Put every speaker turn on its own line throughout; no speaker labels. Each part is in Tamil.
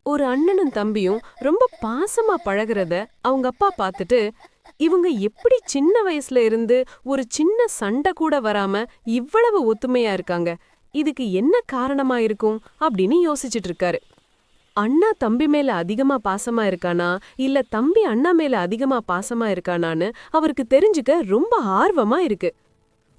ஒரு அண்ணனும் தம்பியும் ரொம்ப பாசமா பழகுறத அவங்க அப்பா பார்த்துட்டு, இவங்க எப்படி சின்ன வயசுல இருந்து ஒரு சின்ன சண்டை கூட வராம இவ்வளவு ஒத்துமையா இருக்காங்க, இதுக்கு என்ன காரணமா இருக்கும் அப்படின்னு யோசிச்சுட்டு இருக்காரு. அண்ணா தம்பி மேல அதிகமா பாசமா இருக்கானா, இல்ல தம்பி அண்ணா மேல அதிகமா பாசமா இருக்கானான்னு அவருக்கு தெரிஞ்சுக்க ரொம்ப ஆர்வமா இருக்கு.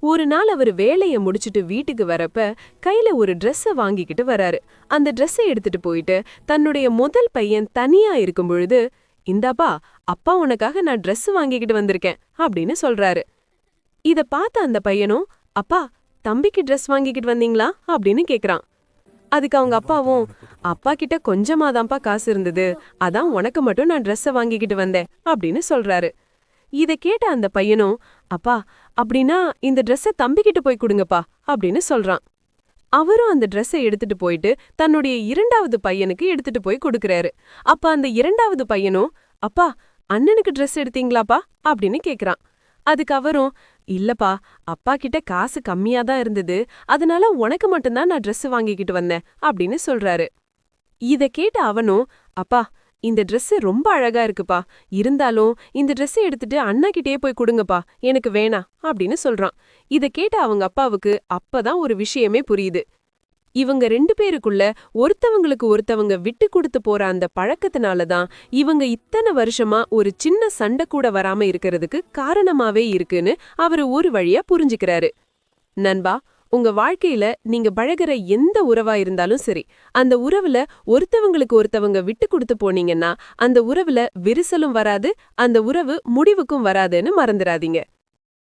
ஒரு நாள் அவர் வேலைய முடிச்சிட்டு வீட்டுக்கு வரப்ப கையில ஒரு Dress வாங்கிக்கிட்டு வராரு. அந்த Dress எடுத்துட்டு போயிட்டு தன்னுடைய முதல் பையன் தனியா இருக்கும் பொழுது, இந்தாப்பா, அப்பா உனக்காக நான் Dress வாங்கிக்கிட்டு வந்திருக்கேன் அப்படின்னு சொல்றாரு. இத பார்த்த அந்த பையனும், அப்பா, தம்பிக்கு Dress வாங்கிக்கிட்டு வந்தீங்களா அப்படின்னு கேக்குறான். அதுக்கு அவங்க அப்பாவும், அப்பா கிட்ட கொஞ்சமாதான்ப்பா காசு இருந்தது, அதான் உனக்கு மட்டும் நான் Dress வாங்கிக்கிட்டு வந்தேன் அப்படின்னு சொல்றாரு. இத கேட்ட அந்த பையனும், அப்பா, அப்படின்னா இந்த Dress தம்பிக்கிட்ட போய் கொடுங்கப்பா அப்படின்னு சொல்றான். அவரும் அந்த Dress எடுத்துட்டு போயிட்டு தன்னுடைய இரண்டாவது பையனுக்கு எடுத்துட்டு போய் கொடுக்கறாரு. அப்ப அந்த இரண்டாவது பையனும், அப்பா, அண்ணனுக்கு Dress எடுத்தீங்களாப்பா அப்படின்னு கேக்குறான். அதுக்கு அவரும், இல்லப்பா, அப்பா கிட்ட காசு கம்மியா தான் இருந்தது, அதனால உனக்கு மட்டும்தான் நான் Dress வாங்கிக்கிட்டு வந்தேன் அப்படின்னு சொல்றாரு. இத கேட்ட அவனும், அப்பா, இந்த Dress ரொம்ப அழகா இருக்குப்பா, இருந்தாலும் இந்த Dress எடுத்துட்டு அண்ணா கிட்டே போய் கொடுங்கப்பா, எனக்கு வேணாம் அப்படின்னு சொல்றான். இத கேட்ட அவங்க அப்பாவுக்கு அப்பதான் ஒரு விஷயமே புரியுது. இவங்க ரெண்டு பேருக்குள்ள ஒருத்தவங்களுக்கு ஒருத்தவங்க விட்டு கொடுத்து போற அந்த பழக்கத்தினால தான் இவங்க இத்தனை வருஷமா ஒரு சின்ன சண்டை கூட வராம இருக்கிறதுக்கு காரணமாவே இருக்குன்னு அவரு ஒரு வழியா புரிஞ்சுக்கிறாரு. நண்பா, உங்க வாழ்க்கையில நீங்க பழகுற எந்த உறவா இருந்தாலும் சரி, அந்த உறவுல ஒருத்தவங்களுக்கு ஒருத்தவங்க விட்டு கொடுத்து போனீங்கன்னா அந்த உறவுல விரிசலும் வராது, அந்த உறவு முடிவுக்கும் வராதுன்னு மறந்துடாதீங்க.